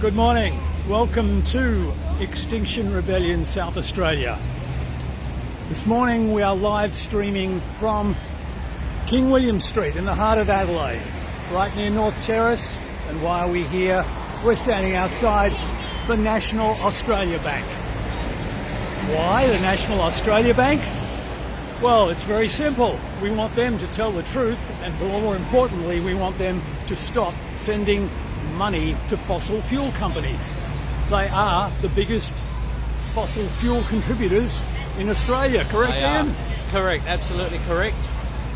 Good morning. Welcome to Extinction Rebellion, South Australia. This morning we are live streaming from King William Street in the heart of Adelaide, right near North Terrace. And why are we here? We're standing outside the National Australia Bank. Why the National Australia Bank? Well, it's very simple. We want them to tell the truth, and more importantly, we want them to stop sending money to fossil fuel companies. They are the biggest fossil fuel contributors in Australia, correct, Ian? Correct, absolutely correct.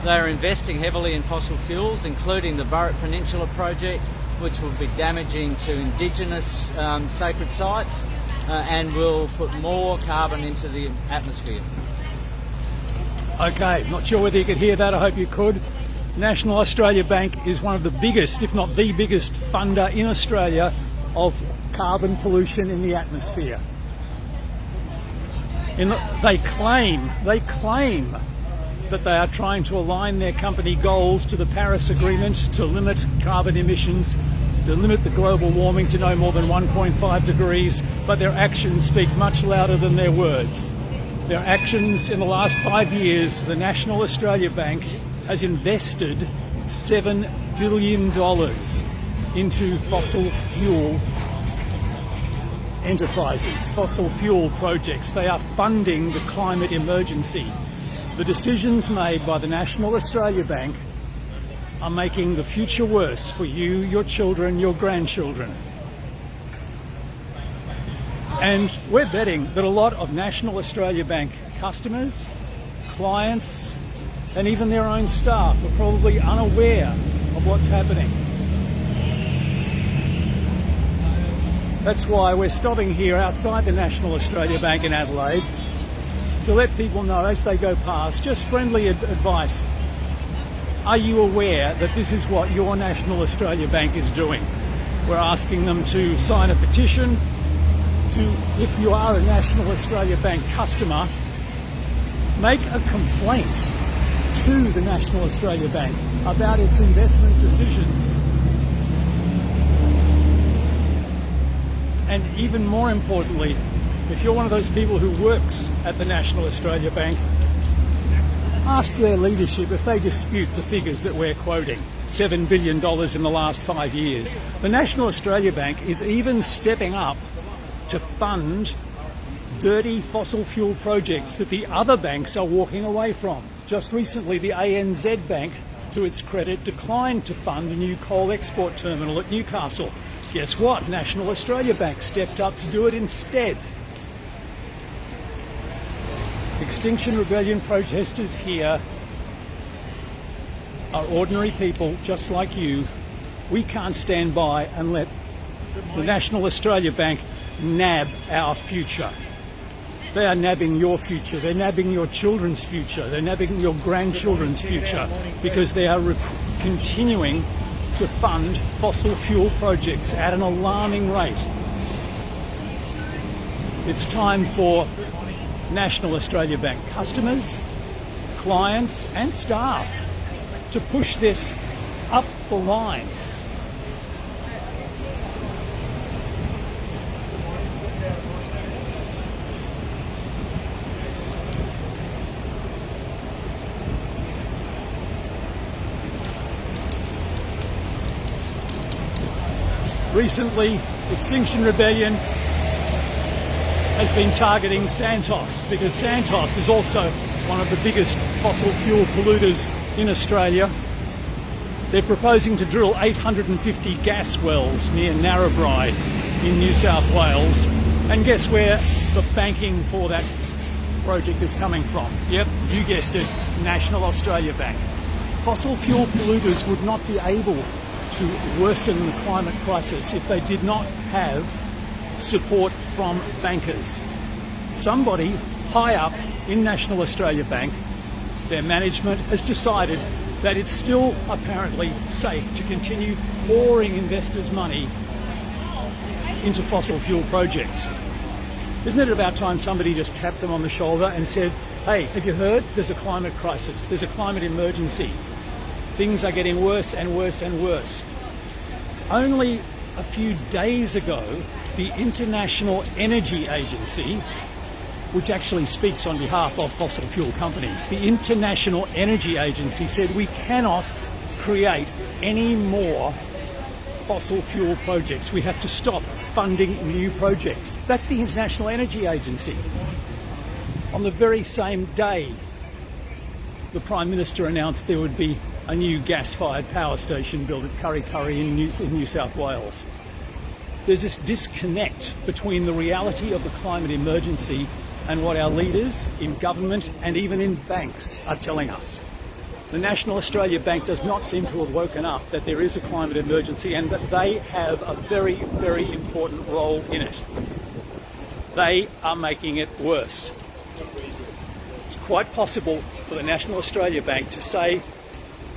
They're investing heavily in fossil fuels, including the Burrup Peninsula project, which will be damaging to Indigenous sacred sites and will put more carbon into the atmosphere. Okay, not sure whether you could hear that. I hope you could. National Australia Bank is one of the biggest, if not the biggest, funder in Australia of carbon pollution in the atmosphere. They claim that they are trying to align their company goals to the Paris Agreement to limit carbon emissions, to limit the global warming to no more than 1.5 degrees, but their actions speak much louder than their words. Their actions in the last 5 years, the National Australia Bank has invested $7 billion into fossil fuel enterprises, fossil fuel projects. They are funding the climate emergency. The decisions made by the National Australia Bank are making the future worse for you, your children, your grandchildren. And we're betting that a lot of National Australia Bank customers, clients, and even their own staff are probably unaware of what's happening. That's why we're stopping here outside the National Australia Bank in Adelaide to let people know as they go past, just friendly advice. Are you aware that this is what your National Australia Bank is doing? We're asking them to sign a petition to, if you are a National Australia Bank customer, make a complaint to the National Australia Bank about its investment decisions. And even more importantly, if you're one of those people who works at the National Australia Bank, ask their leadership if they dispute the figures that we're quoting, $7 billion in the last 5 years. The National Australia Bank is even stepping up to fund dirty fossil fuel projects that the other banks are walking away from. Just recently, the ANZ Bank, to its credit, declined to fund a new coal export terminal at Newcastle. Guess what? National Australia Bank stepped up to do it instead. Extinction Rebellion protesters here are ordinary people just like you. We can't stand by and let the National Australia Bank nab our future. They are nabbing your future. They're nabbing your children's future. They're nabbing your grandchildren's future because they are continuing to fund fossil fuel projects at an alarming rate. It's time for National Australia Bank customers, clients and staff to push this up the line. Recently, Extinction Rebellion has been targeting Santos because Santos is also one of the biggest fossil fuel polluters in Australia. They're proposing to drill 850 gas wells near Narrabri in New South Wales. And guess where the banking for that project is coming from? Yep, you guessed it, National Australia Bank. Fossil fuel polluters would not be able to worsen the climate crisis if they did not have support from bankers. Somebody high up in National Australia Bank, their management has decided that it's still apparently safe to continue pouring investors' money into fossil fuel projects. Isn't it about time somebody just tapped them on the shoulder and said, hey, have you heard? There's a climate crisis. There's a climate emergency. Things are getting worse and worse and worse. only a few days ago, the International Energy Agency, which actually speaks on behalf of fossil fuel companies, the International Energy Agency said we cannot create any more fossil fuel projects. We have to stop funding new projects. That's the International Energy Agency. On the very same day, the Prime Minister announced there would be a new gas-fired power station built at Kurri Kurri in New South Wales. There's this disconnect between the reality of the climate emergency and what our leaders in government and even in banks are telling us. The National Australia Bank does not seem to have woken up that there is a climate emergency and that they have a very, very important role in it. They are making it worse. It's quite possible for the National Australia Bank to say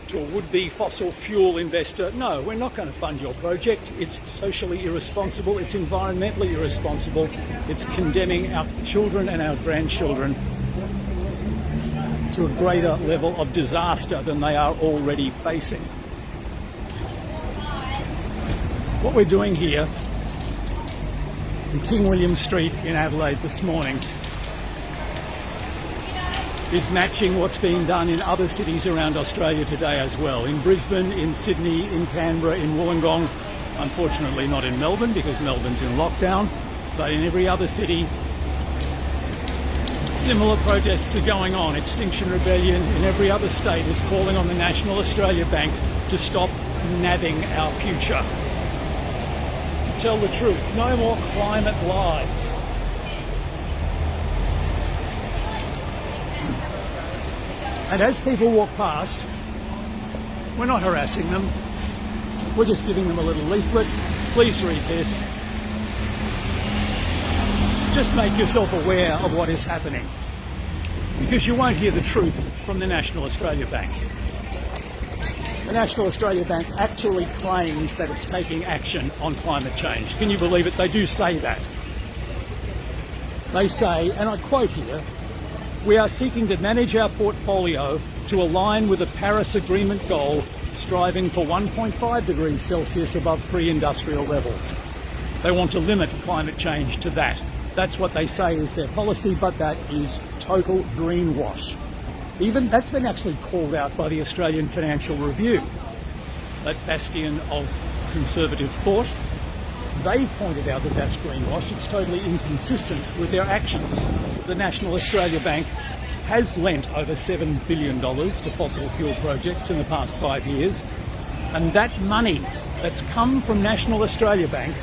to a would-be fossil fuel investor, no, we're not going to fund your project. It's socially irresponsible, it's environmentally irresponsible, it's condemning our children and our grandchildren to a greater level of disaster than they are already facing. What we're doing here in King William Street in Adelaide this morning is matching what's being done in other cities around Australia today as well. In Brisbane, in Sydney, in Canberra, in Wollongong, unfortunately not in Melbourne because Melbourne's in lockdown, but in every other city, similar protests are going on. Extinction Rebellion in every other state is calling on the National Australia Bank to stop nabbing our future. To tell the truth, no more climate lies. And as people walk past, we're not harassing them. We're just giving them a little leaflet. Please read this. Just make yourself aware of what is happening, because you won't hear the truth from the National Australia Bank. The National Australia Bank actually claims that it's taking action on climate change. Can you believe it? They do say that. They say, and I quote here, "We are seeking to manage our portfolio to align with the Paris Agreement goal, striving for 1.5 degrees Celsius above pre-industrial levels." They want to limit climate change to that. That's what they say is their policy, but that is total greenwash. Even that's been actually called out by the Australian Financial Review, that bastion of conservative thought. They've pointed out that that's greenwash. It's totally inconsistent with their actions. The National Australia Bank has lent over $7 billion to fossil fuel projects in the past 5 years, and that money that's come from National Australia Bank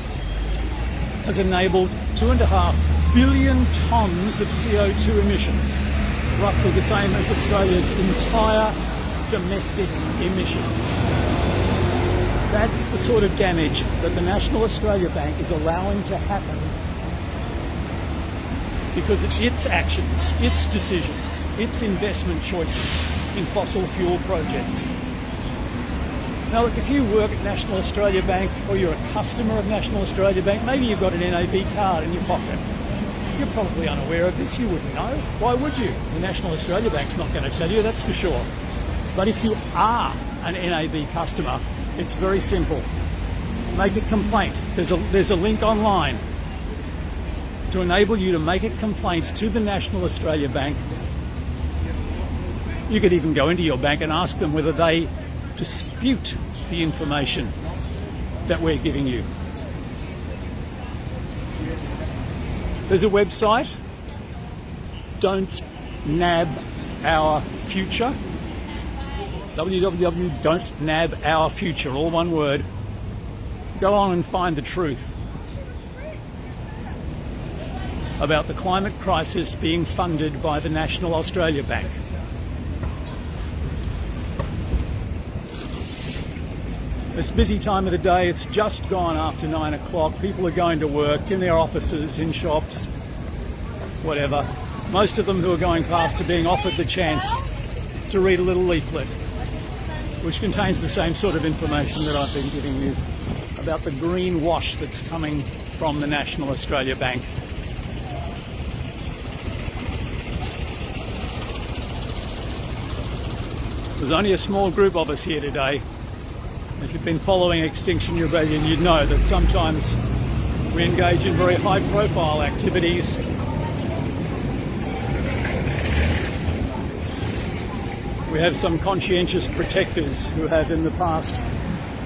has enabled 2.5 billion tonnes of CO2 emissions, roughly the same as Australia's entire domestic emissions. That's the sort of damage that the National Australia Bank is allowing to happen because of its actions, its decisions, its investment choices in fossil fuel projects. Now look, if you work at National Australia Bank or you're a customer of National Australia Bank, maybe you've got an NAB card in your pocket. You're probably unaware of this, you wouldn't know. Why would you? The National Australia Bank's not going to tell you, that's for sure. But if you are an NAB customer, it's very simple. Make a complaint. There's a link online to enable you to make a complaint to the National Australia Bank. You could even go into your bank and ask them whether they dispute the information that we're giving you. There's a website, Don't Nab Our Future, www.don'tnabourfuture, all one word. Go on and find the truth about the climate crisis being funded by the National Australia Bank. It's a busy time of the day, it's just gone after 9 o'clock. People are going to work, in their offices, in shops, whatever. Most of them who are going past are being offered the chance to read a little leaflet, which contains the same sort of information that I've been giving you about the green wash that's coming from the National Australia Bank. There's only a small group of us here today. If you've been following Extinction Rebellion, you'd know that sometimes we engage in very high-profile activities. We have some conscientious protectors who have in the past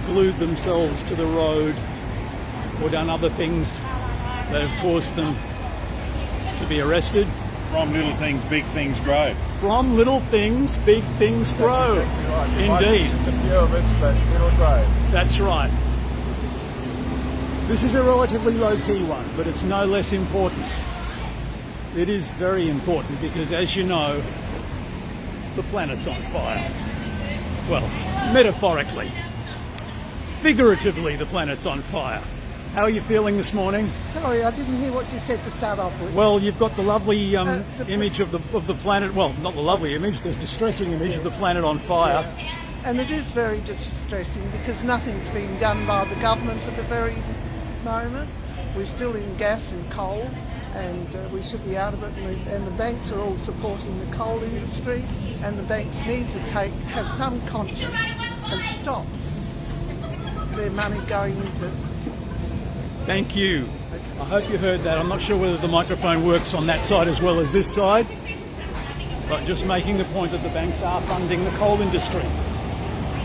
glued themselves to the road or done other things that have caused them to be arrested. From little things, big things grow. From little things, big things grow. Exactly right. Indeed. Just a few of us, but it'll grow. That's right. This is a relatively low-key one, but it's no less important. It is very important because, as you know, the planet's on fire. Well, metaphorically. Figuratively, the planet's on fire. How are you feeling this morning? Sorry, I didn't hear what you said to start off with. Well, you've got the lovely image of the planet. Well, not the lovely image, the distressing image of the planet on fire. Yeah. And it is very distressing because nothing's being done by the government at the very moment. We're still in gas and coal, and we should be out of it. And the banks are all supporting the coal industry, and the banks need to have some conscience and stop their money going into. Thank you. I hope you heard that. I'm not sure whether the microphone works on that side as well as this side, but just making the point that the banks are funding the coal industry.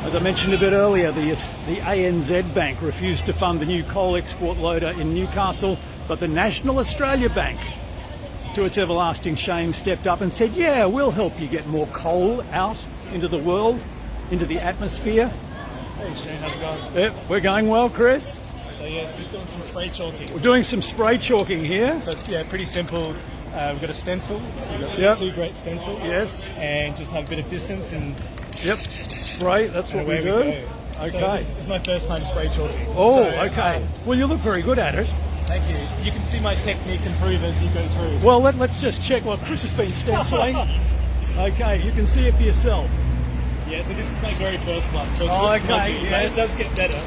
As I mentioned a bit earlier, the ANZ Bank refused to fund the new coal export loader in Newcastle, but the National Australia Bank, to its everlasting shame, stepped up and said, yeah, we'll help you get more coal out into the world, into the atmosphere. Hey Shane, how's it going? Yep, we're going well, Chris. So yeah, just doing some spray chalking. We're doing some spray chalking here. So it's, yeah, pretty simple. We've got a stencil. So we've got Yep. two great stencils. Yes. And just have a bit of distance and Yep. Spray, that's what we away do. go. Okay. So this is my first time spray chalking. Oh, So, okay. Well, you look very good at it. Thank you. You can see my technique improve as you go through. Well, let's just check what Chris has been stenciling. Okay, you can see it for yourself. Yeah, so this is my very first one. So it's Oh, a okay, bit smoky, but yes. it does get better.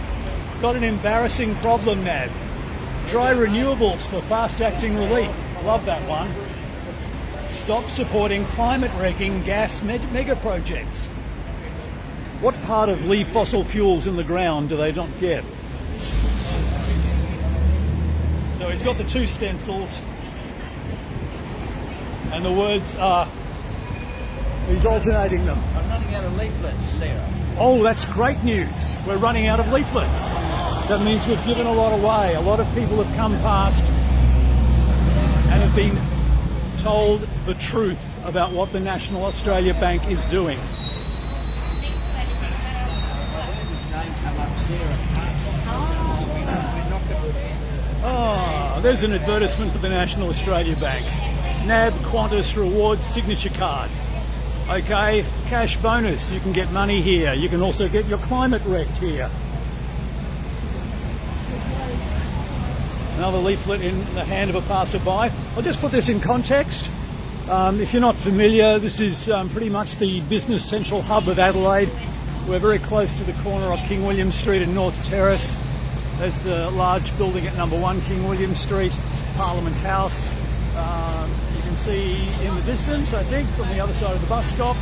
Got an embarrassing problem, NAB. Dry renewables for fast-acting relief. Love that one. Stop supporting climate-wrecking gas mega projects. What part of leave fossil fuels in the ground do they not get? So he's got the two stencils, and the words are, he's alternating them. I'm running out of leaflets, Sarah. Oh, that's great news. We're running out of leaflets. That means we've given a lot away. A lot of people have come past and have been told the truth about what the National Australia Bank is doing. Oh, there's an advertisement for the National Australia Bank. NAB Qantas Rewards Signature Card. Okay, cash bonus. You can get money here. You can also get your climate wrecked here. Another leaflet in the hand of a passerby. I'll just put this in context. If you're not familiar, this is pretty much the business central hub of Adelaide. We're very close to the corner of King William Street and North Terrace. There's the large building at number 1 King William Street, Parliament House. You can see in the distance, I think, on the other side of the bus stop.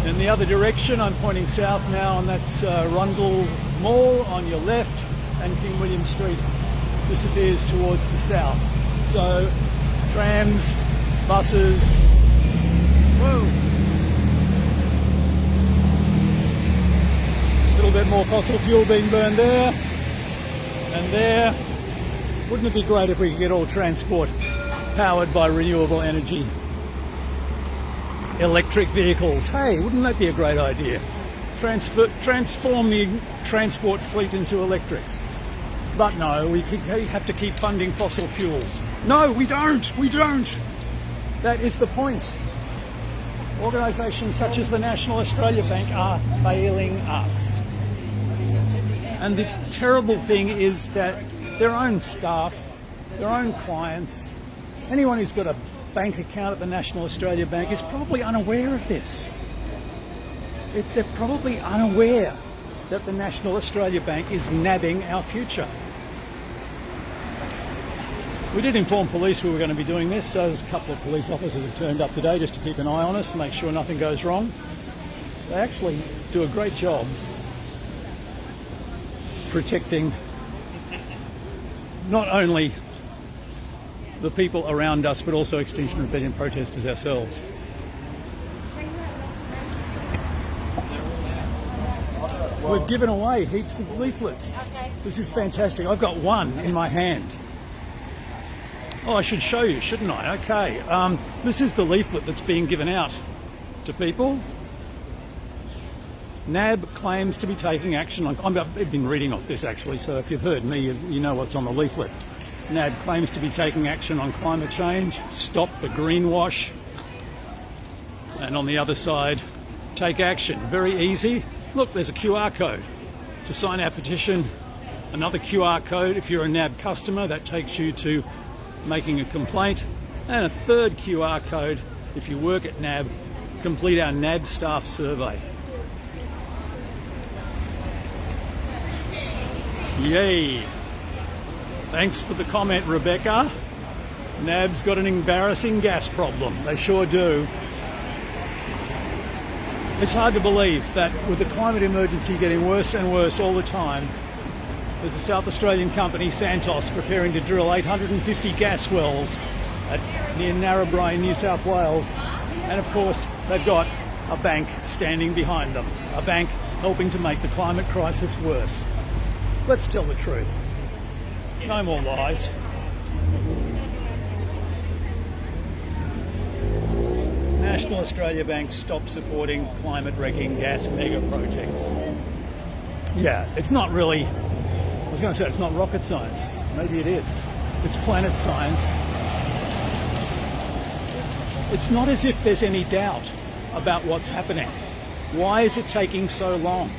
In the other direction, I'm pointing south now, and that's Rundle Mall on your left, and King William Street disappears towards the south. So, trams, buses. Whoa! A little bit more fossil fuel being burned there, and there. Wouldn't it be great if we could get all transport powered by renewable energy? Electric vehicles. Hey, wouldn't that be a great idea? Transform the transport fleet into electrics. But no, we have to keep funding fossil fuels. No, we don't. We don't. That is the point. Organisations such as the National Australia Bank are failing us. And the terrible thing is that their own staff, their own clients, anyone who's got a bank account at the National Australia Bank is probably unaware of this. They're probably unaware that the National Australia Bank is nabbing our future. We did inform police we were going to be doing this, so there's a couple of police officers have turned up today just to keep an eye on us and make sure nothing goes wrong. They actually do a great job protecting not only the people around us, but also Extinction Rebellion protesters ourselves. We've given away heaps of leaflets. This is fantastic. I've got one in my hand. Oh, I should show you, shouldn't I? Okay. This is the leaflet that's being given out to people. NAB claims to be taking action on... I've been reading off this actually, so if you've heard me, you know what's on the leaflet. NAB claims to be taking action on climate change, stop the greenwash, and on the other side, take action. Very easy. Look, there's a QR code to sign our petition. Another QR code if you're a NAB customer, that takes you to making a complaint. And a third QR code if you work at NAB, complete our NAB staff survey. Yay! Thanks for the comment, Rebecca. NAB's got an embarrassing gas problem. They sure do. It's hard to believe that with the climate emergency getting worse and worse all the time, there's a South Australian company, Santos, preparing to drill 850 gas wells near Narrabri, New South Wales. And of course, they've got a bank standing behind them. A bank helping to make the climate crisis worse. Let's tell the truth. No more lies. National Australia Bank stopped supporting climate-wrecking gas mega projects. Yeah, it's not really... I was going to say it's not rocket science. Maybe it is. It's planet science. It's not as if there's any doubt about what's happening. Why is it taking so long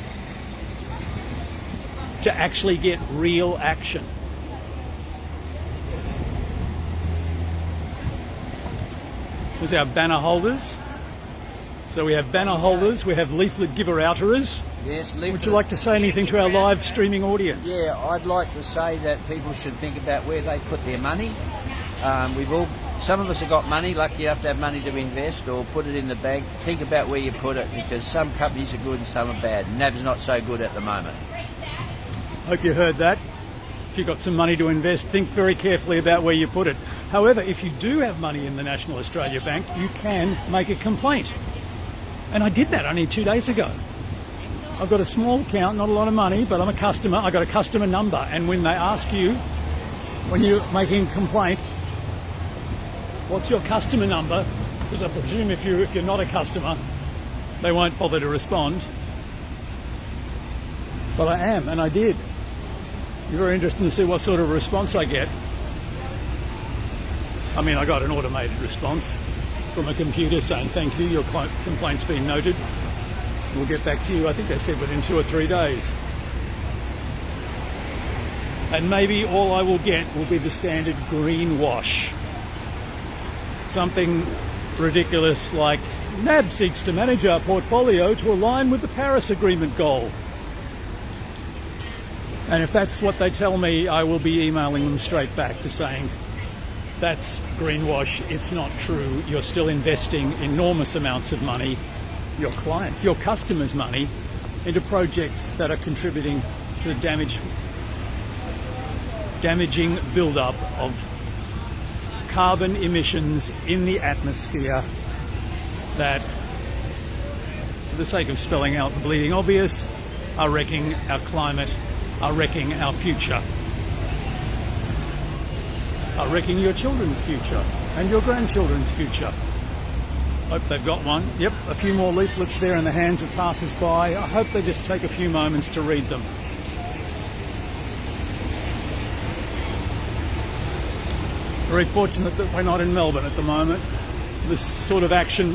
to actually get real action? There's our banner holders. So we have banner holders, we have leaflet giver-outerers. Yes, leaflet. Would you like to say anything to our live streaming audience? Yeah, I'd like to say that people should think about where they put their money. Some of us have got money, lucky enough to have money to invest or put it in the bank. Think about where you put it, because some companies are good and some are bad. NAB's not so good at the moment. Hope you heard that. If you've got some money to invest, think very carefully about where you put it. However, if you do have money in the National Australia Bank, you can make a complaint. And I did that only 2 days ago. I've got a small account, not a lot of money, but I'm a customer. I got a customer number, and when they ask you, when you're making a complaint, what's your customer number? Because I presume if you're not a customer, they won't bother to respond. But I am, and I did. You're very interested to see what sort of response I get. I mean, I got an automated response from a computer saying, thank you, your complaint's been noted. We'll get back to you, I think they said within 2 or 3 days. And maybe all I will get will be the standard green wash. Something ridiculous like, NAB seeks to manage our portfolio to align with the Paris Agreement goal. And if that's what they tell me, I will be emailing them straight back to saying, that's greenwash, it's not true, you're still investing enormous amounts of money, your clients, your customers' money, into projects that are contributing to the damaging build-up of carbon emissions in the atmosphere that, for the sake of spelling out the bleeding obvious, are wrecking our climate, are wrecking our future, are wrecking your children's future and your grandchildren's future. Hope they've got one. Yep, a few more leaflets there in the hands of passers-by. I hope they just take a few moments to read them. Very fortunate that we're not in Melbourne at the moment. This sort of action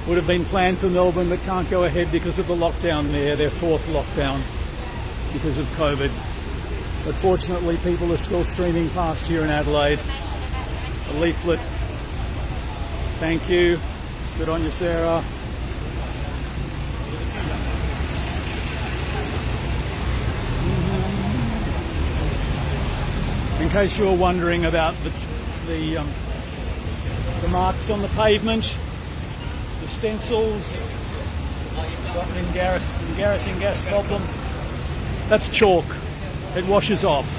would have been planned for Melbourne but can't go ahead because of the lockdown there, their 4th lockdown because of COVID. But fortunately people are still streaming past here in Adelaide. A leaflet. Thank you. Good on you, Sarah. In case you're wondering about the marks on the pavement, the stencils, got an embarrassing gas problem. That's chalk. It washes off.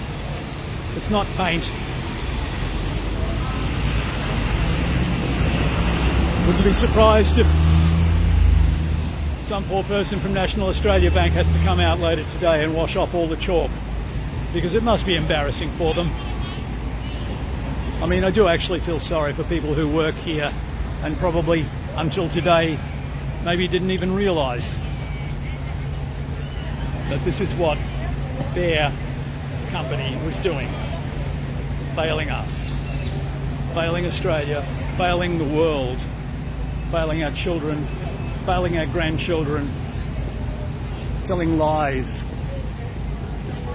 It's not paint. Wouldn't be surprised if some poor person from National Australia Bank has to come out later today and wash off all the chalk, because it must be embarrassing for them. I mean, I do actually feel sorry for people who work here and probably until today maybe didn't even realise that this is what their company was doing. Failing us, failing Australia, failing the world, failing our children, failing our grandchildren, telling lies,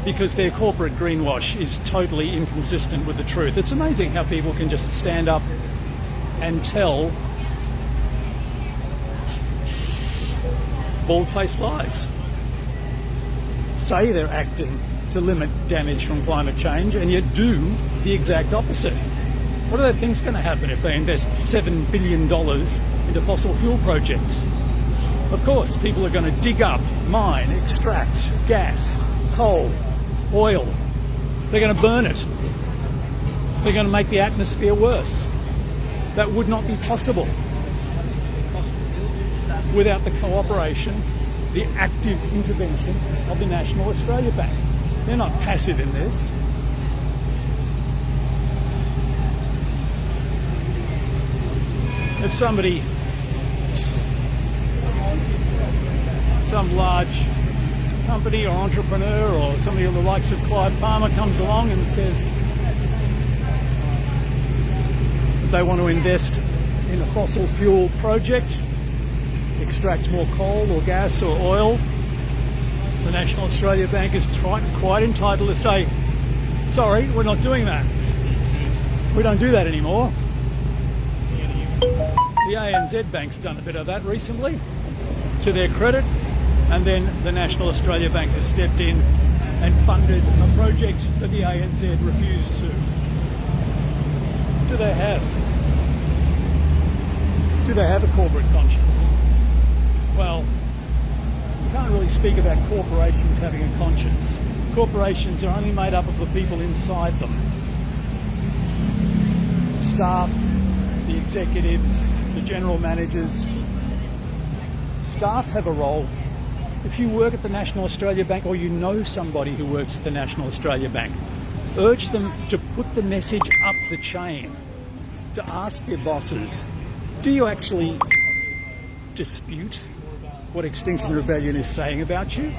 because their corporate greenwash is totally inconsistent with the truth. It's amazing how people can just stand up and tell bald-faced lies. Say they're acting to limit damage from climate change and yet do the exact opposite. What do they think's going to happen if they invest $7 billion into fossil fuel projects? Of course, people are going to dig up, mine, extract gas, coal, oil. They're going to burn it. They're going to make the atmosphere worse. That would not be possible without the cooperation, the active intervention of the National Australia Bank. They're not passive in this. If somebody, some large company or entrepreneur or somebody of the likes of Clive Palmer comes along and says that they want to invest in a fossil fuel project, extract more coal or gas or oil, the National Australia Bank is quite entitled to say, sorry, we're not doing that. We don't do that anymore. The ANZ Bank's done a bit of that recently, to their credit, and then the National Australia Bank has stepped in and funded a project that the ANZ refused to. Do they have a corporate conscience? Well, you can't really speak about corporations having a conscience. Corporations are only made up of the people inside them. The staff, the executives, the general managers. Staff have a role. If you work at the National Australia Bank or you know somebody who works at the National Australia Bank, urge them to put the message up the chain, to ask their bosses, do you actually dispute what Extinction Rebellion is saying about you?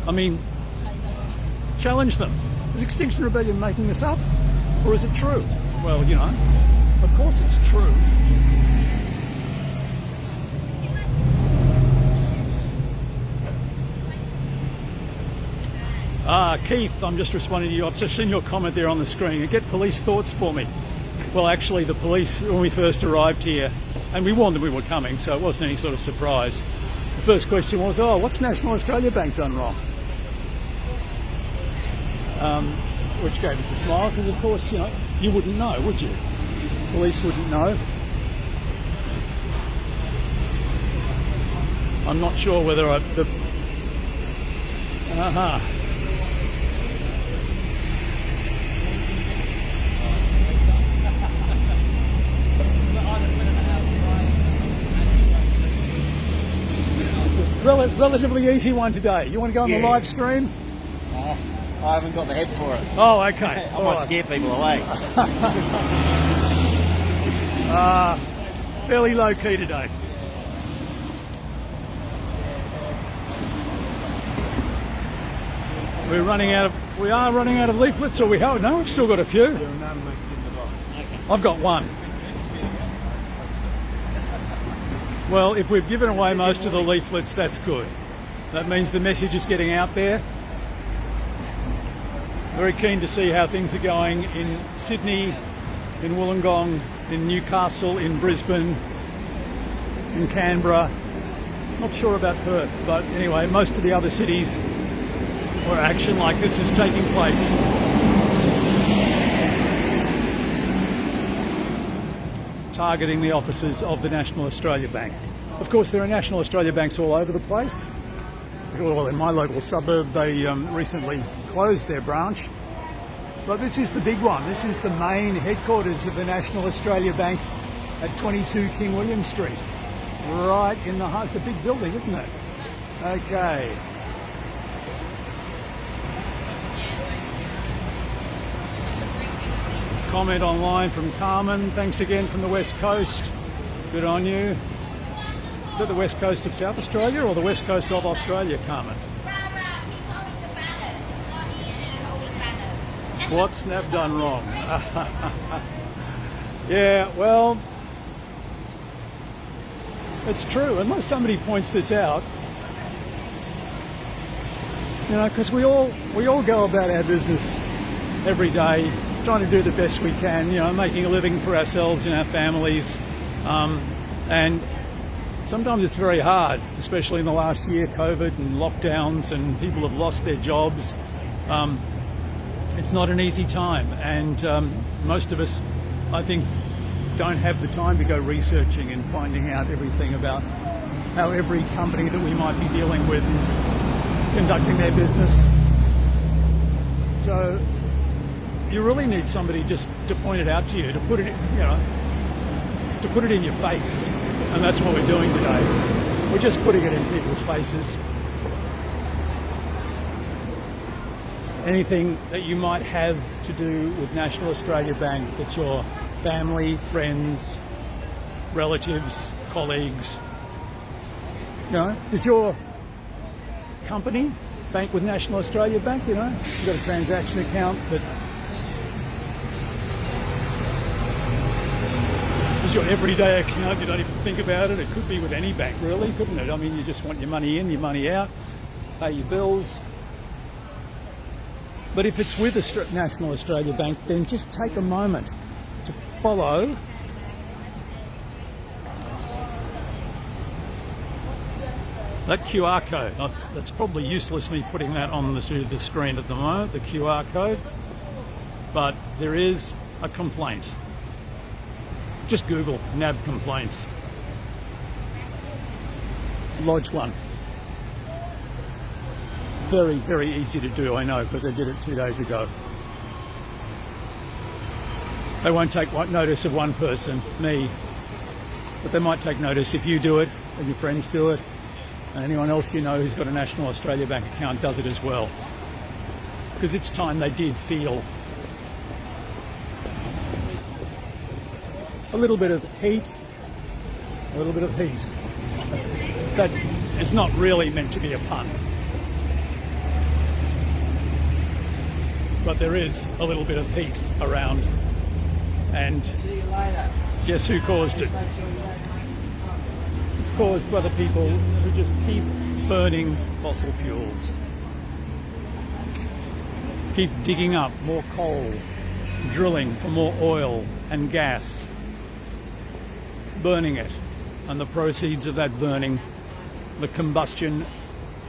I mean, challenge them. Is Extinction Rebellion making this up? Or is it true? Well, you know, of course it's true. Keith, I'm just responding to you. I've just seen your comment there on the screen. Get police thoughts for me. Well, actually, the police, when we first arrived here, and we warned them we were coming, so it wasn't any sort of surprise. The first question was, oh, what's National Australia Bank done wrong? Which gave us a smile, because of course, you know, you wouldn't know, would you? Police wouldn't know. I'm not sure whether relatively easy one today. You want to go on the live stream? I haven't got the head for it. Oh, okay. I might scare people away. Fairly low key today. We are running out of leaflets, or we have? No, we've still got a few. I've got one. Well, if we've given away most of the leaflets, that's good. That means the message is getting out there. Very keen to see how things are going in Sydney, in Wollongong, in Newcastle, in Brisbane, in Canberra. Not sure about Perth, but anyway, most of the other cities where action like this is taking place. targeting the offices of the National Australia Bank. Of course, there are National Australia Banks all over the place. Well, in my local suburb, they recently closed their branch. But this is the big one. This is the main headquarters of the National Australia Bank at 22 King William Street. Right in the heart. It's a big building, isn't it? Okay. Comment online from Carmen. Thanks again from the West Coast. Good on you. Is that the West Coast of South Australia or the West Coast of Australia, Carmen? What's NAB done wrong? Yeah, well, it's true. Unless somebody points this out, you know, because we all go about our business every day, trying to do the best we can, you know, making a living for ourselves and our families, and sometimes it's very hard, especially in the last year, COVID and lockdowns, and people have lost their jobs. It's not an easy time, and most of us, I think, don't have the time to go researching and finding out everything about how every company that we might be dealing with is conducting their business. So you really need somebody just to point it out to you, to put it, you know, to put it in your face, and that's what we're doing today. We're just putting it in people's faces. Anything that you might have to do with National Australia Bank that your family, friends, relatives, colleagues, you know, does your company bank with National Australia Bank? You know, you've got a transaction account that is your everyday account. You don't even think about it. It could be with any bank, really, couldn't it? I mean, you just want your money in, your money out, pay your bills. But if it's with National Australia Bank, then just take a moment to follow that QR code. That's probably useless me putting that on the screen at the moment, the QR code, but there is a complaint. Just Google NAB complaints. Lodge one. Very, very easy to do, I know, because I did it 2 days ago. They won't take notice of one person, me, but they might take notice if you do it and your friends do it, and anyone else you know who's got a National Australia Bank account does it as well. Because it's time they did feel a little bit of heat, a little bit of heat. That is not really meant to be a pun. But there is a little bit of heat around, and guess who caused it? It's caused by the people who just keep burning fossil fuels, keep digging up more coal, drilling for more oil and gas, burning it, and the proceeds of that burning, the combustion,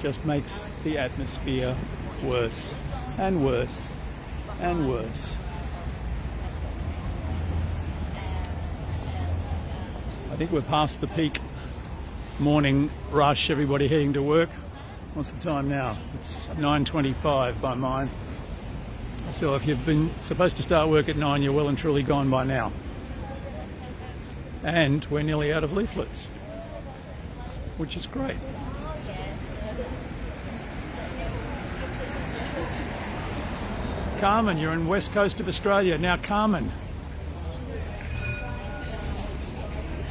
just makes the atmosphere worse and worse and worse. I think we're past the peak morning rush, everybody heading to work. What's the time now? It's 9:25 by mine. So if you've been supposed to start work at 9, you're well and truly gone by now. And we're nearly out of leaflets, which is great. Carmen, you're in West Coast of Australia. Now, Carmen,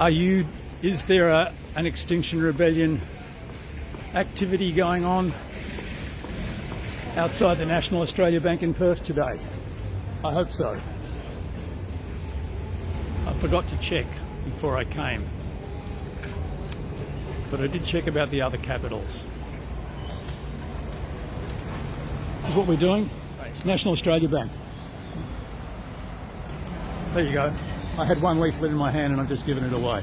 is there an Extinction Rebellion activity going on outside the National Australia Bank in Perth today? I hope so. I forgot to check before I came, but I did check about the other capitals. This is what we're doing. National Australia Bank. There you go. I had one leaflet in my hand and I've just given it away.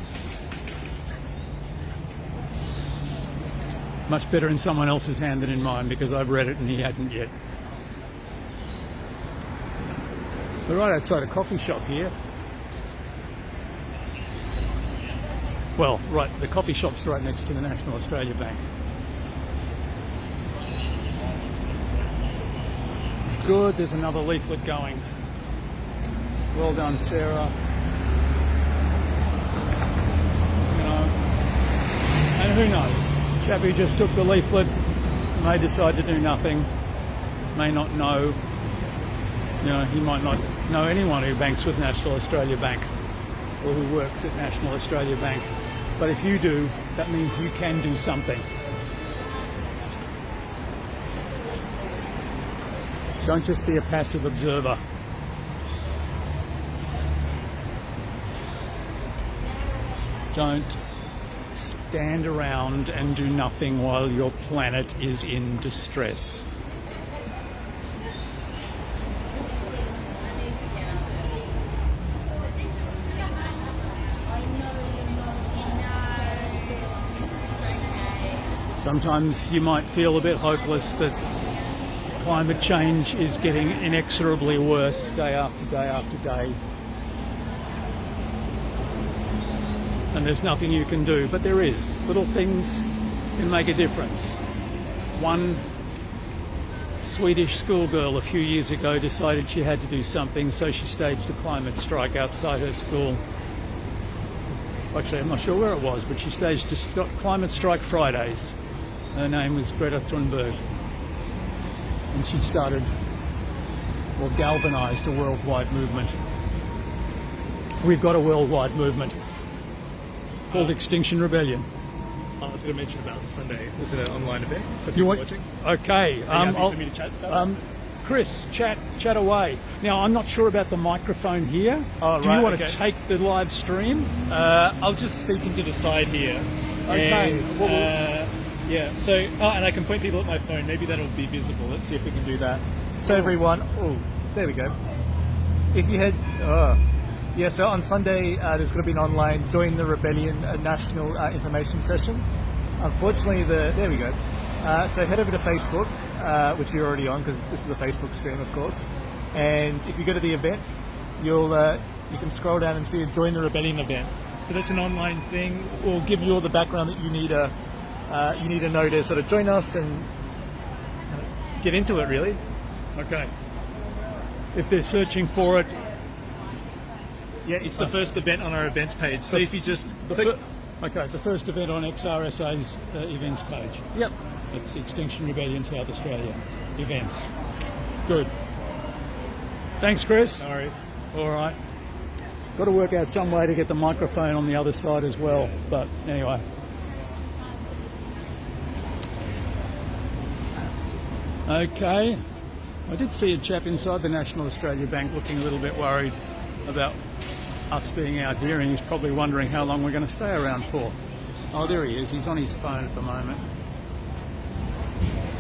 Much better in someone else's hand than in mine, because I've read it and he hadn't yet. We're right outside a coffee shop here. Well, right, the coffee shop's right next to the National Australia Bank. Good, there's another leaflet going. Well done, Sarah. You know, and who knows? Chappie just took the leaflet, may decide to do nothing, may not know. You know, he might not know anyone who banks with National Australia Bank or who works at National Australia Bank. But if you do, that means you can do something. Don't just be a passive observer. Don't stand around and do nothing while your planet is in distress. Sometimes you might feel a bit hopeless that climate change is getting inexorably worse day after day after day. And there's nothing you can do, but there is. Little things can make a difference. One Swedish schoolgirl a few years ago decided she had to do something, so she staged a climate strike outside her school. Actually, I'm not sure where it was, but she staged a climate strike Fridays. Her name was Greta Thunberg. And she started, or galvanised, a worldwide movement. We've got a worldwide movement called Extinction Rebellion. I was going to mention about Sunday. Is it an online event for You people want? watching? Okay. Are you happy for me to chat about it? Chris, chat away. Now, I'm not sure about the microphone here. Oh, Do right, you want okay. to take the live stream? I'll just speak into the side here. Okay. And, yeah. So, and I can point people at my phone. Maybe that'll be visible. Let's see if we can do that. So everyone, there we go. If you head, yeah. So on Sunday, there's going to be an online Join the Rebellion national information session. Unfortunately, there we go. So head over to Facebook, which you're already on because this is a Facebook stream, of course. And if you go to the events, you can scroll down and see a Join the Rebellion event. So that's an online thing. We'll give you all the background that you need to know to sort of join us and get into it, really. Okay. If they're searching for it, Yeah, it's the first event on our events page. So if you just click, the first event on XRSA's events page. yep. It's Extinction Rebellion South Australia events. Good. Thanks, Chris. No worries. All right. Got to work out some way to get the microphone on the other side as well. But anyway. Okay. I did see a chap inside the National Australia Bank looking a little bit worried about us being out here, and he's probably wondering how long we're going to stay around for. Oh, there he is. He's on his phone at the moment.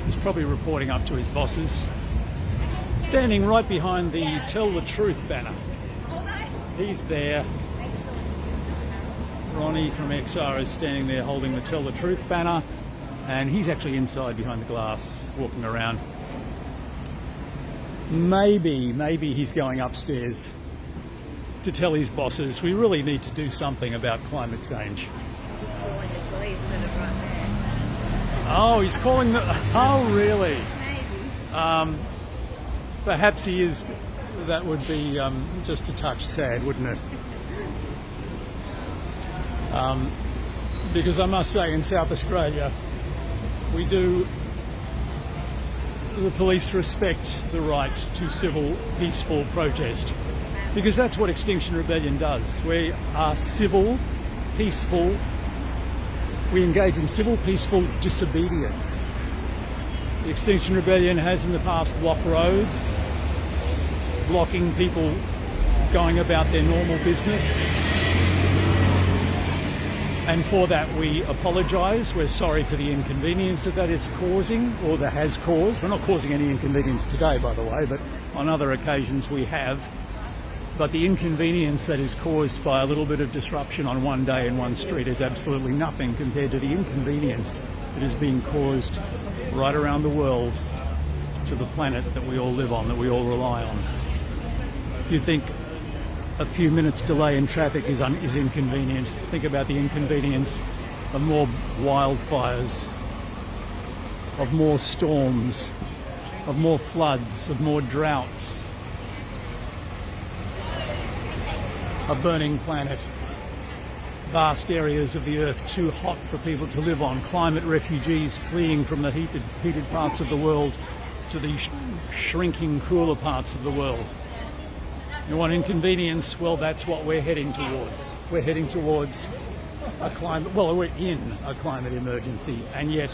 He's probably reporting up to his bosses. Standing right behind the Tell the Truth banner. He's there. Ronnie from XR is standing there holding the Tell the Truth banner, and he's actually inside behind the glass, walking around. Maybe he's going upstairs to tell his bosses we really need to do something about climate change. He's calling the police that are right there. Oh, he's calling the... Oh, really? Maybe. Perhaps he is. That would be just a touch sad, wouldn't it? Because I must say, in South Australia, we do... The police respect the right to civil, peaceful protest. Because that's what Extinction Rebellion does. We are civil, peaceful. We engage in civil, peaceful disobedience. The Extinction Rebellion has in the past blocked roads, blocking people going about their normal business. And for that we apologise. We're sorry for the inconvenience that is causing, or that has caused. We're not causing any inconvenience today, by the way, but on other occasions we have. But the inconvenience that is caused by a little bit of disruption on one day in one street is absolutely nothing compared to the inconvenience that is being caused right around the world to the planet that we all live on, that we all rely on. If you think a few minutes delay in traffic is inconvenient. Think about the inconvenience of more wildfires, of more storms, of more floods, of more droughts, a burning planet, vast areas of the earth too hot for people to live on, climate refugees fleeing from the heated parts of the world to the shrinking, cooler parts of the world. You want inconvenience? Well, that's what we're heading towards. We're heading towards a climate, well, we're in a climate emergency, and yet,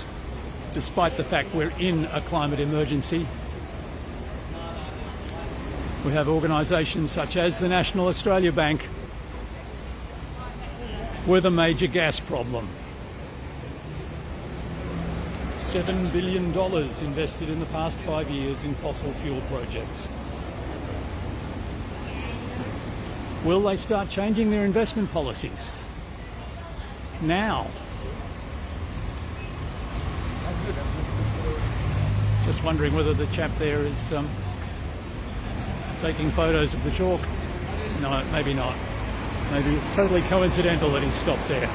despite the fact we're in a climate emergency, we have organisations such as the National Australia Bank with a major gas problem. $7 billion invested in the past 5 years in fossil fuel projects. Will they start changing their investment policies now? Just wondering whether the chap there is taking photos of the chalk. No, maybe not. Maybe it's totally coincidental that he stopped there.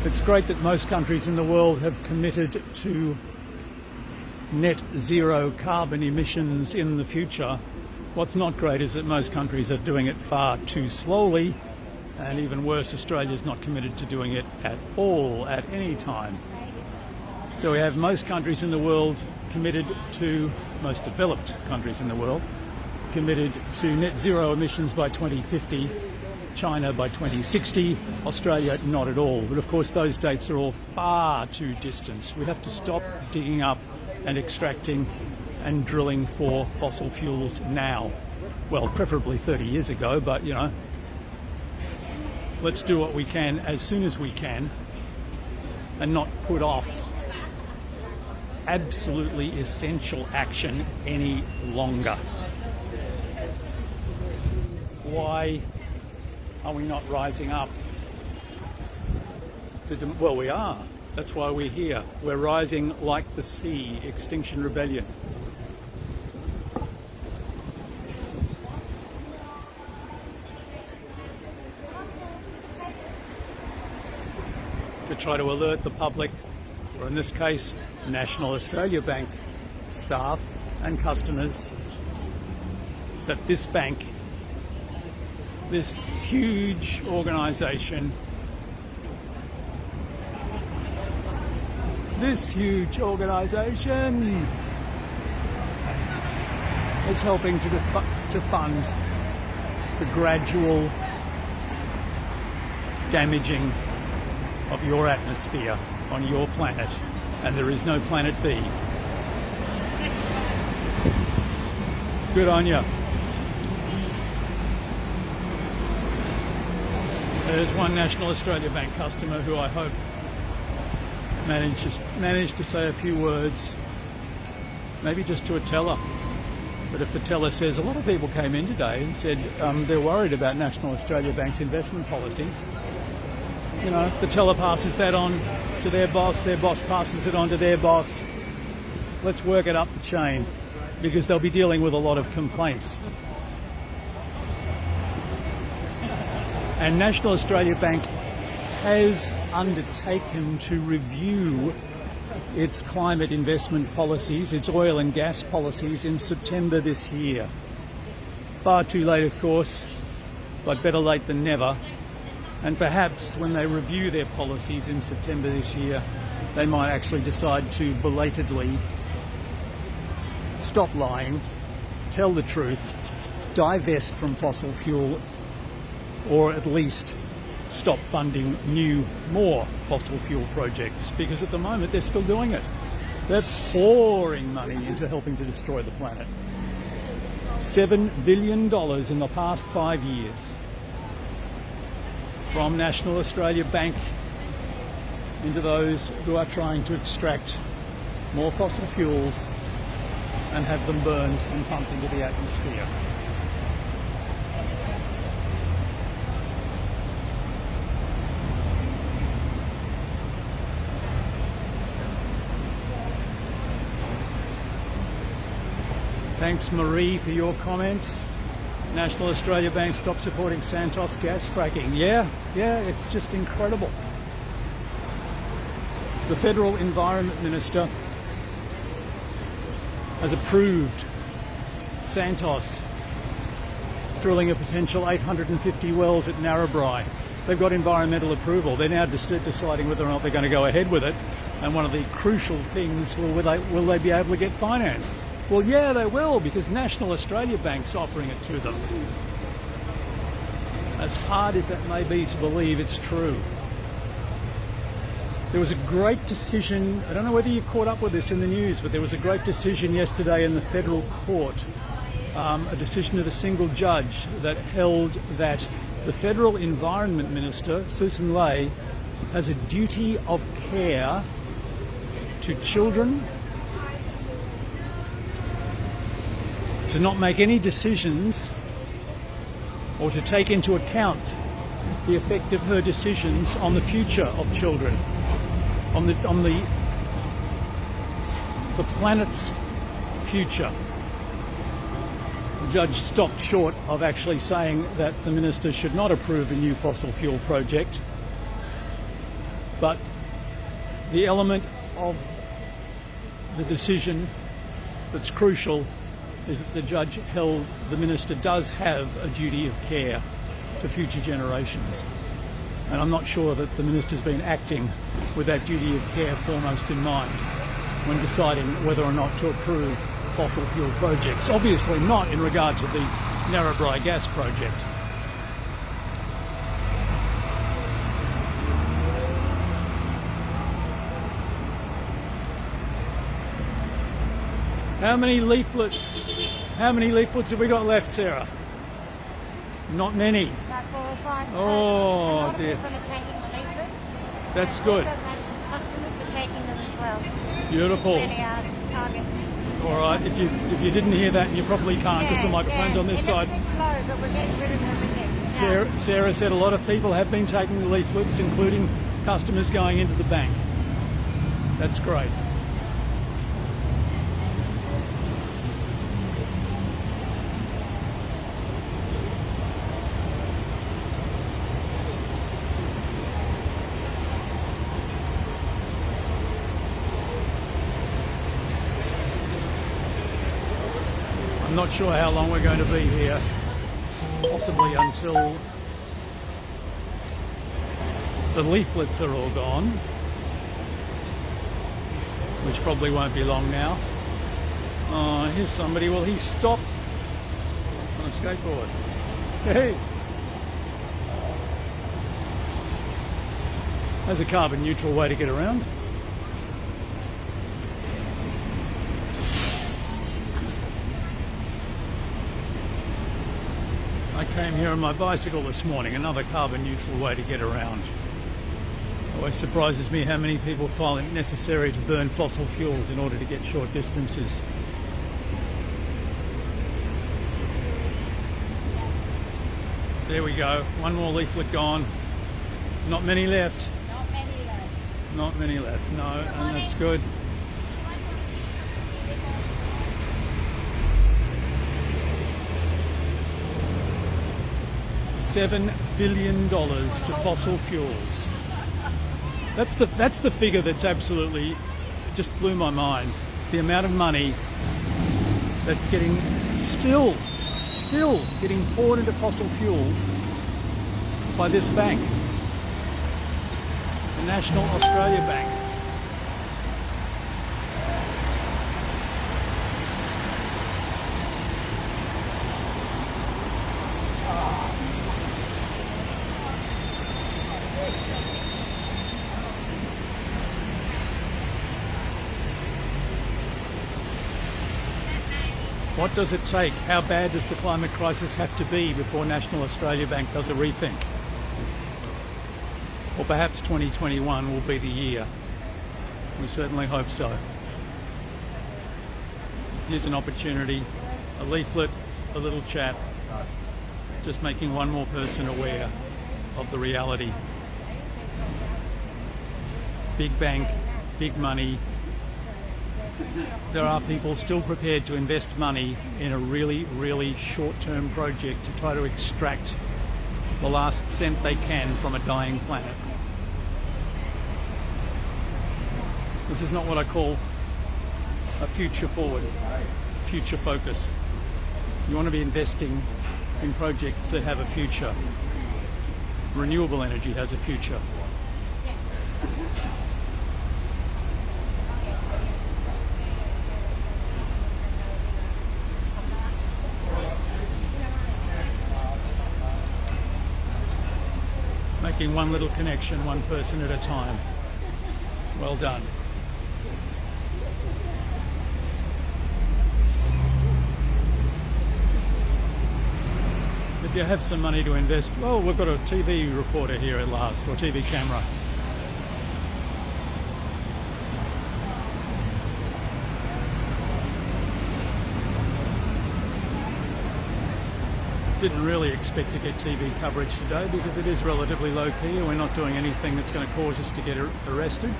It's great that most countries in the world have committed to net zero carbon emissions in the future. What's not great is that most countries are doing it far too slowly, and even worse, Australia's not committed to doing it at all, at any time. So we have most countries in the world committed to, most developed countries in the world, committed to net zero emissions by 2050, China by 2060, Australia not at all. But of course those dates are all far too distant. We have to stop digging up and extracting and drilling for fossil fuels now. Well, preferably 30 years ago, but you know, let's do what we can as soon as we can and not put off absolutely essential action any longer. Why are we not rising up? Well, we are. That's why we're here. We're rising like the sea. Extinction Rebellion. To try to alert the public, or in this case, National Australia Bank staff and customers, that this bank, this huge organisation, is helping to fund the gradual damaging of your atmosphere on your planet, and there is no planet B. Good on you. There's one National Australia Bank customer who I hope managed to say a few words, maybe just to a teller. But if the teller says, a lot of people came in today and said they're worried about National Australia Bank's investment policies, you know, the teller passes that on to their boss passes it on to their boss. Let's work it up the chain, because they'll be dealing with a lot of complaints. And National Australia Bank has undertaken to review its climate investment policies, its oil and gas policies, in September this year. Far too late, of course, but better late than never. And perhaps when they review their policies in September this year, they might actually decide to belatedly stop lying, tell the truth, divest from fossil fuel, or at least stop funding more fossil fuel projects, because at the moment they're still doing it. They're pouring money into helping to destroy the planet. $7 billion in the past 5 years from National Australia Bank into those who are trying to extract more fossil fuels and have them burned and pumped into the atmosphere. Thanks, Marie, for your comments. National Australia Bank stop supporting Santos gas fracking. Yeah, it's just incredible. The Federal Environment Minister has approved Santos drilling a potential 850 wells at Narrabri. They've got environmental approval. They're now deciding whether or not they're going to go ahead with it. And one of the crucial things, will they be able to get finance? Well, yeah, they will, because National Australia Bank's offering it to them. As hard as that may be to believe, it's true. There was a great decision, I don't know whether you've caught up with this in the news, but there was a great decision yesterday in the federal court, a decision of a single judge that held that the Federal Environment Minister, Susan Ley, has a duty of care to children, to not make any decisions or to take into account the effect of her decisions on the future of children, on the planet's future. The judge stopped short of actually saying that the minister should not approve a new fossil fuel project, but the element of the decision that's crucial is that the judge held the minister does have a duty of care to future generations. And I'm not sure that the minister's been acting with that duty of care foremost in mind when deciding whether or not to approve fossil fuel projects. Obviously not in regard to the Narrabri gas project. How many leaflets have we got left, Sarah? Not many. About 4 or 5. Oh, a lot dear. of people are taking the leaflets. That's good. Also, most customers are taking them as well. Beautiful. It's really our target. All right, if you didn't hear that, and you probably can't because the microphone's on this side. It's a bit slow, but we're getting rid of everything. Sarah said a lot of people have been taking the leaflets, including customers going into the bank. That's great. I'm not sure how long we're going to be here, possibly until the leaflets are all gone, which probably won't be long now. Oh, here's somebody. Will he stop on a skateboard? Hey! There's a carbon neutral way to get around. I came here on my bicycle this morning, another carbon neutral way to get around. Always surprises me how many people find it necessary to burn fossil fuels in order to get short distances. There we go, one more leaflet gone. Not many left. Not many left. Not many left, no, and that's good. $7 billion to fossil fuels. That's the figure that's absolutely just blew my mind. The amount of money that's getting still getting poured into fossil fuels by this bank, the National Australia Bank. What does it take? How bad does the climate crisis have to be before National Australia Bank does a rethink? Or perhaps 2021 will be the year. We certainly hope so. Here's an opportunity, a leaflet, a little chat, just making one more person aware of the reality. Big bank, big money. There are people still prepared to invest money in a really, really short-term project to try to extract the last cent they can from a dying planet. This is not what I call a future forward, future focus. You want to be investing in projects that have a future. Renewable energy has a future. Making one little connection, one person at a time. Well done. If you have some money to invest, well, we've got a TV reporter here at last, or TV camera. Didn't really expect to get TV coverage today because it is relatively low key and we're not doing anything that's going to cause us to get arrested.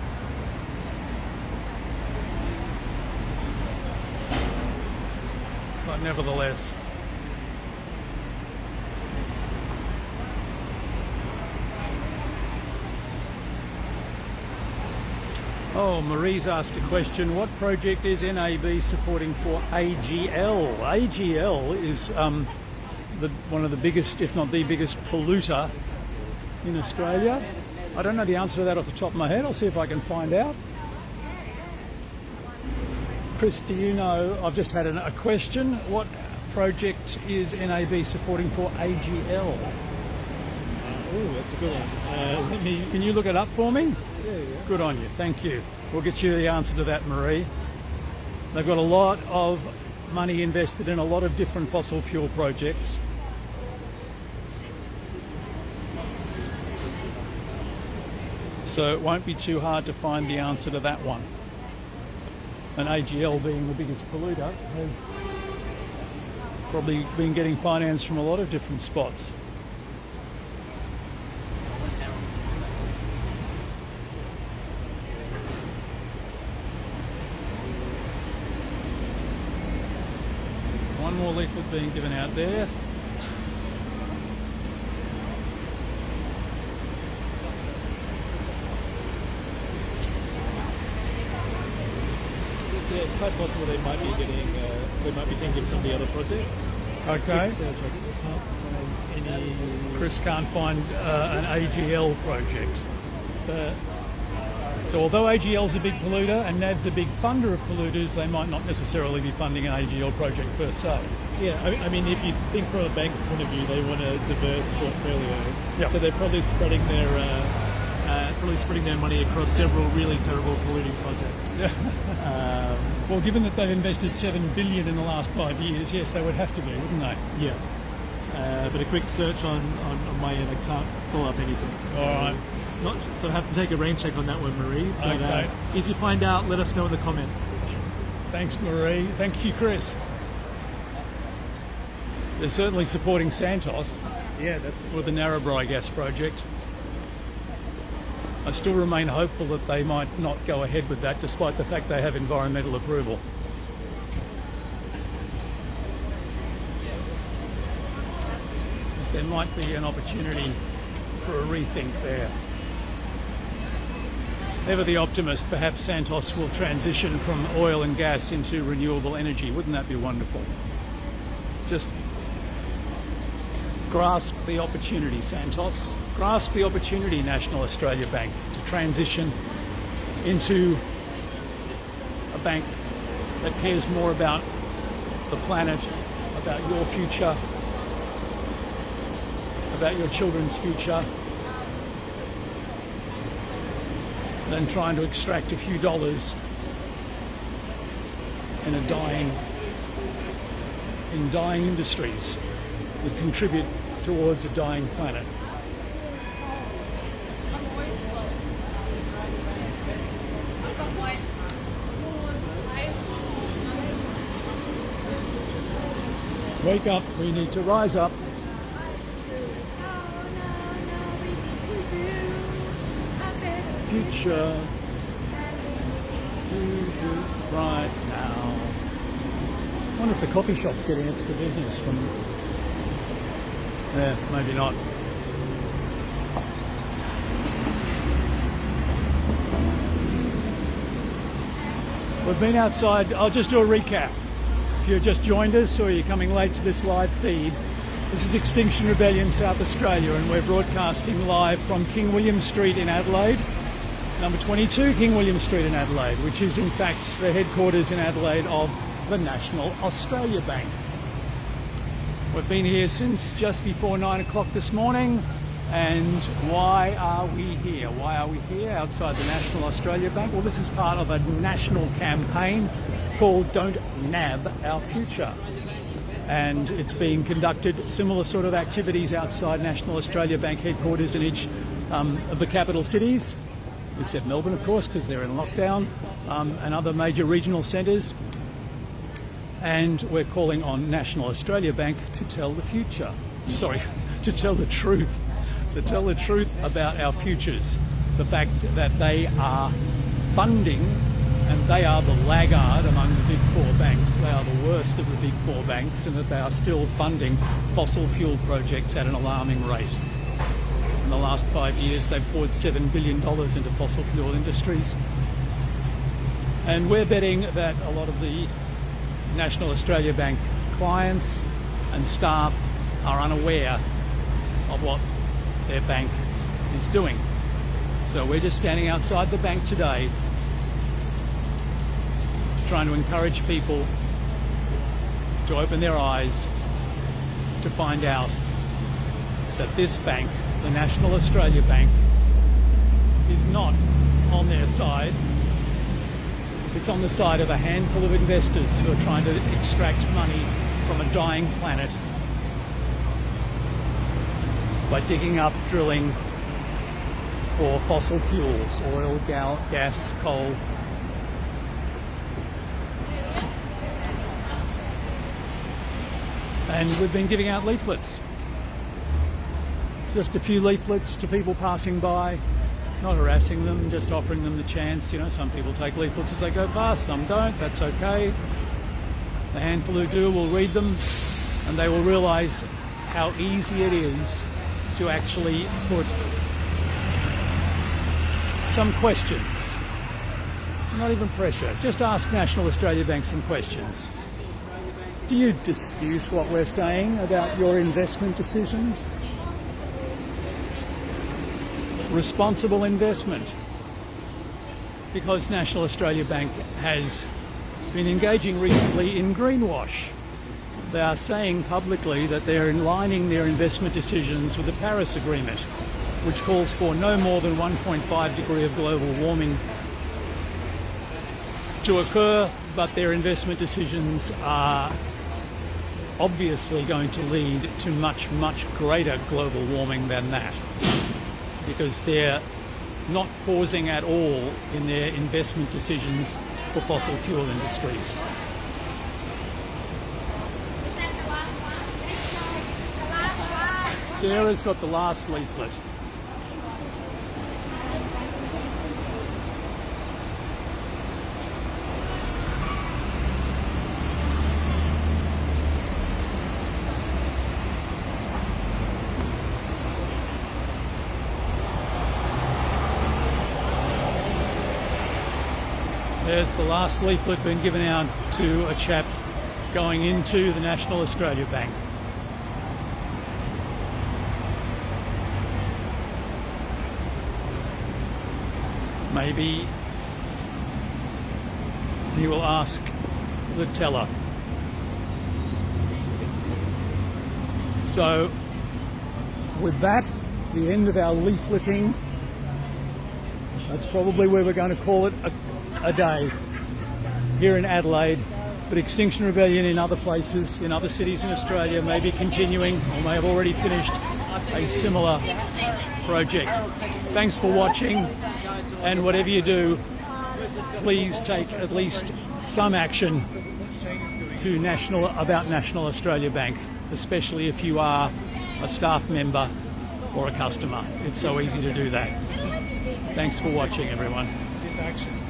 But nevertheless, oh, Marie's asked a question. What project is NAB supporting for AGL? AGL is one of the biggest, if not the biggest, polluter in Australia. I don't know the answer to that off the top of my head. I'll see if I can find out. Chris, do you know? I've just had a question. What project is NAB supporting for AGL? Oh, that's a good one. Can you look it up for me? Yeah. Good on you. Thank you. We'll get you the answer to that, Marie. They've got a lot of money invested in a lot of different fossil fuel projects. So it won't be too hard to find the answer to that one. And AGL, being the biggest polluter, has probably been getting finance from a lot of different spots. One more leaflet being given out there. Yeah, it's quite possible they might be thinking of some of the other projects. Okay. Chris can't find an AGL project. So although AGL is a big polluter and NAB's a big funder of polluters, they might not necessarily be funding an AGL project per se. Yeah, I mean, if you think from a bank's point of view, they want a diverse portfolio. Yep. So they're probably spreading their money across several really terrible polluting projects. Well, given that they've invested $7 billion in the last 5 years, yes, they would have to be, wouldn't they? Yeah. But a quick search on my end, I can't pull up anything. So All right. So I have to take a rain check on that one, Marie. But, Okay. If you find out, let us know in the comments. Thanks, Marie. Thank you, Chris. They're certainly supporting Santos Yeah, that's with the Narrabri gas project. I still remain hopeful that they might not go ahead with that, despite the fact they have environmental approval. Because there might be an opportunity for a rethink there. Ever the optimist, perhaps Santos will transition from oil and gas into renewable energy. Wouldn't that be wonderful? Just grasp the opportunity, Santos. Grasp the opportunity, National Australia Bank, to transition into a bank that cares more about the planet, about your future, about your children's future, than trying to extract a few dollars in dying industries that contribute towards a dying planet. Wake up, we need to rise up. Future to do right now. I wonder if the coffee shop's getting extra business from... Yeah, maybe not. We've been outside. I'll just do a recap. If you've just joined us or you're coming late to this live feed, this is Extinction Rebellion South Australia, and we're broadcasting live from King William Street in Adelaide, number 22 King William Street in Adelaide, which is in fact the headquarters in Adelaide of the National Australia Bank. We've been here since just before 9 o'clock this morning. And why are we here? Why are we here outside the National Australia Bank? Well, this is part of a national campaign called Don't NAB Our Future. And it's being conducted, similar sort of activities outside National Australia Bank headquarters in each of the capital cities, except Melbourne, of course, because they're in lockdown, and other major regional centres. And we're calling on National Australia Bank to tell the future. Sorry, to tell the truth. To tell the truth about our futures. The fact that they are funding, and they are the laggard among the big four banks. They are the worst of the big four banks, and that they are still funding fossil fuel projects at an alarming rate. In the last 5 years, they've poured $7 billion into fossil fuel industries. And we're betting that a lot of the National Australia Bank clients and staff are unaware of what their bank is doing. So we're just standing outside the bank today, trying to encourage people to open their eyes to find out that this bank, the National Australia Bank, is not on their side. It's on the side of a handful of investors who are trying to extract money from a dying planet by digging up, drilling for fossil fuels, oil, gas, coal. And we've been giving out leaflets. Just a few leaflets to people passing by, not harassing them, just offering them the chance. You know, some people take leaflets as they go past, some don't, that's okay. The handful who do will read them, and they will realise how easy it is to actually put some questions, not even pressure, just ask National Australia Bank some questions. Do you dispute what we're saying about your investment decisions? Responsible investment. Because National Australia Bank has been engaging recently in greenwash. They are saying publicly that they're aligning their investment decisions with the Paris Agreement, which calls for no more than 1.5 degree of global warming to occur, but their investment decisions are obviously going to lead to much, much greater global warming than that, because they're not pausing at all in their investment decisions for fossil fuel industries. Sarah's got the last leaflet. There's the last leaflet been given out to a chap going into the National Australia Bank. Maybe he will ask the teller. So, with that, the end of our leafleting. That's probably where we're going to call it a day here in Adelaide. But Extinction Rebellion in other places, in other cities in Australia, may be continuing or may have already finished a similar project. Thanks for watching. And whatever you do, please take at least some action to about National Australia Bank, especially if you are a staff member or a customer. It's so easy to do that. Thanks for watching, everyone. This action.